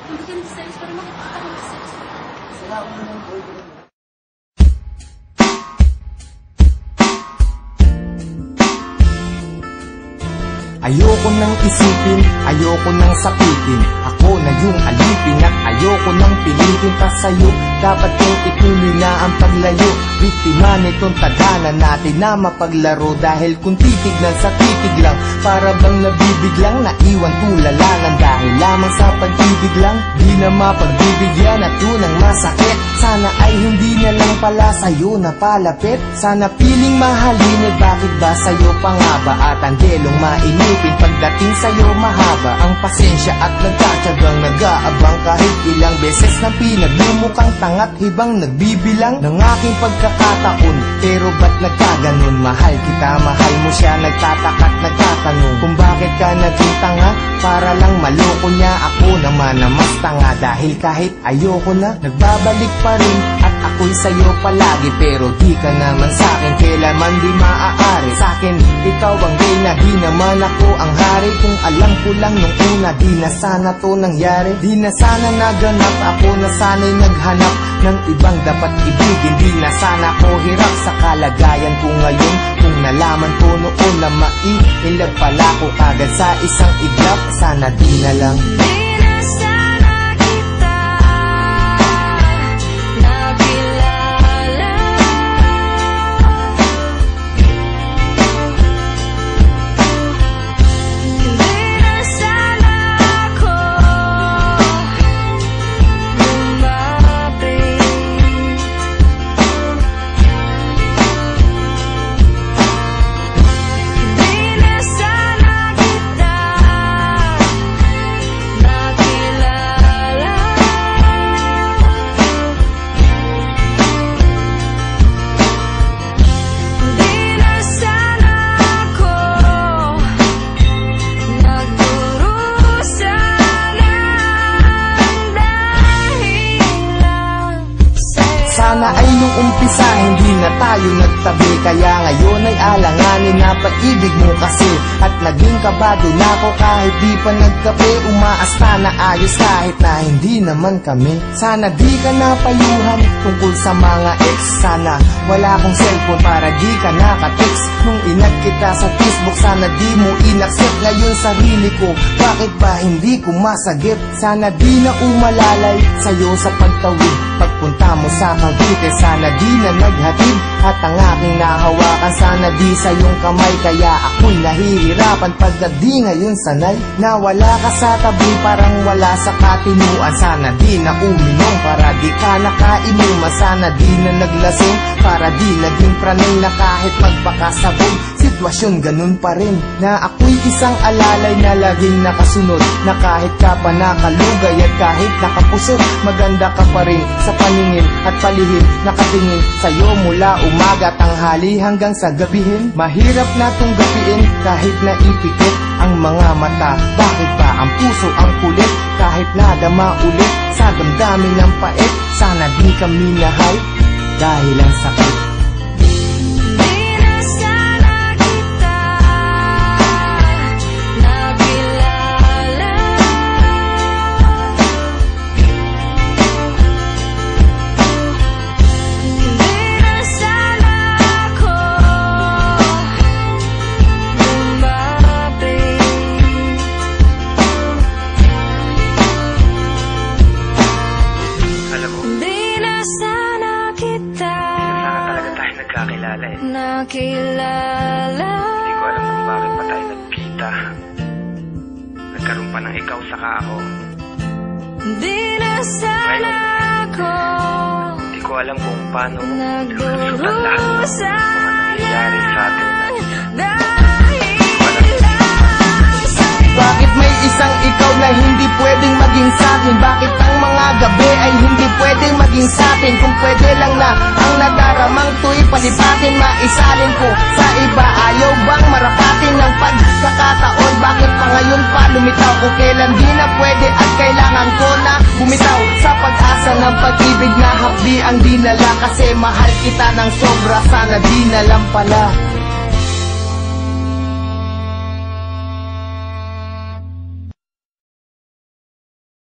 Hindi ka nag-sex para makikita ka nag-sex. Sila ako ng boyfriend. Ayoko nang isipin, ayoko nang sapitin. Ako na yung alipin at ayoko nang pilitin pa sa'yo. Dapat kong ituloy na ang paglayo. Biktima nitong tadhana natin na mapaglaro. Dahil kung titignan sa titig lang, para bang nabibiglang naiwan tulalanan. Dahil lamang sa pag-ibig lang, di na mapagbibigyan at yun ang masakit. Sana ay hindi na lang pala sa'yo napalapit. Sana piling mahalin eh, bakit ba sa'yo pangaba? At ang delong mainipin pagdating sa'yo mahaba ang pasensya at nagtatsagang nag-aabang. Kahit ilang beses na pinaglumukang tangat hibang nagbibilang ng aking pagkakataon. Pero ba't nagkaganon? Mahal kita, mahal mo siya. Nagtataka't nagtatanong kung bakit ka naging tanga. Para lang maloko niya, ako naman na mas tanga. Dahil kahit ayoko na, nagbabalik pa rin. At ako'y sa'yo palagi, pero di ka naman sa'kin kailanman di maaari. Sa'kin, ikaw ang reyna, di naman ako ang hari. Kung alam ko lang nung una, di na sana to nangyari. Di na sana naganap, ako na sana'y naghanap ng ibang dapat ibigin. Di na sana ko hirap sa kalagayan ko ngayon. Kung nalaman ko noon na maiilag pala ko agad sa isang iglap, sana di na lang. Sana ay nung umpisa hindi na tayo nagtabi. Kaya ngayon ay alanganin na pag-ibig mo kasi. At naging kabado na ako kahit di pa nagkape. Umaasta na ayos kahit na hindi naman kami. Sana di ka napayuhan tungkol sa mga ex. Sana wala akong cellphone para di ka nakatext. Nung inag kita sa Facebook, sana di mo inaccept. Ngayon sarili ko, bakit ba hindi ko masagip? Sana di na umalalay sa'yo sa pagtawid. Pagpunta mo sa Cavite, sana di na naghatid. At ang aking nahawakan, sana di sa iyong kamay. Kaya ako'y nahihirapan pagka di ngayon sanay. Na wala ka sa tabi, parang wala sa katinuan. Sana di na uminom, para di ka nakainuman. Sana di na naglasing, para di naging pranay. Na kahit magpakasabog, sitwasyon ganun pa rin. Na ako'y isang alalay na laging nakasunod. Na kahit ka pa nakalugay at kahit nakapusot, maganda ka pa rin sa paningin at palihim. Nakatingin sa'yo mula umaga, tanghali hanggang sa gabihin. Mahirap na tong gapiin kahit naipikit ang mga mata. Bakit ba ang puso ang kulit kahit nadama ulit sa damdamin ng pait? Sana di kami nahal dahil ang sakit. Nakilala. Hindi ko alam kung bakit pa tayo nagkita. Nagkaroon pa ng ikaw saka ako. Di na sana ako. Hindi ko alam kung paano nagdurusan lahat ng mga nangyayari sa atin. Bakit may isang ikaw na hindi pwedeng maging sa'kin? Bakit ang mga gabi ay hindi pwedeng maging sa'tin? Kung pwede lang na ang nadaramang to'y palipatin, maisalin ko sa iba. Ayaw bang marapatin ng pagkakataon? Bakit pa ngayon pa lumitaw? Kung kailan di na pwede at kailangan ko na bumitaw sa pag-asa ng pag-ibig na hapdi ang dinala. Kasi mahal kita ng sobra, sana di na lang pala.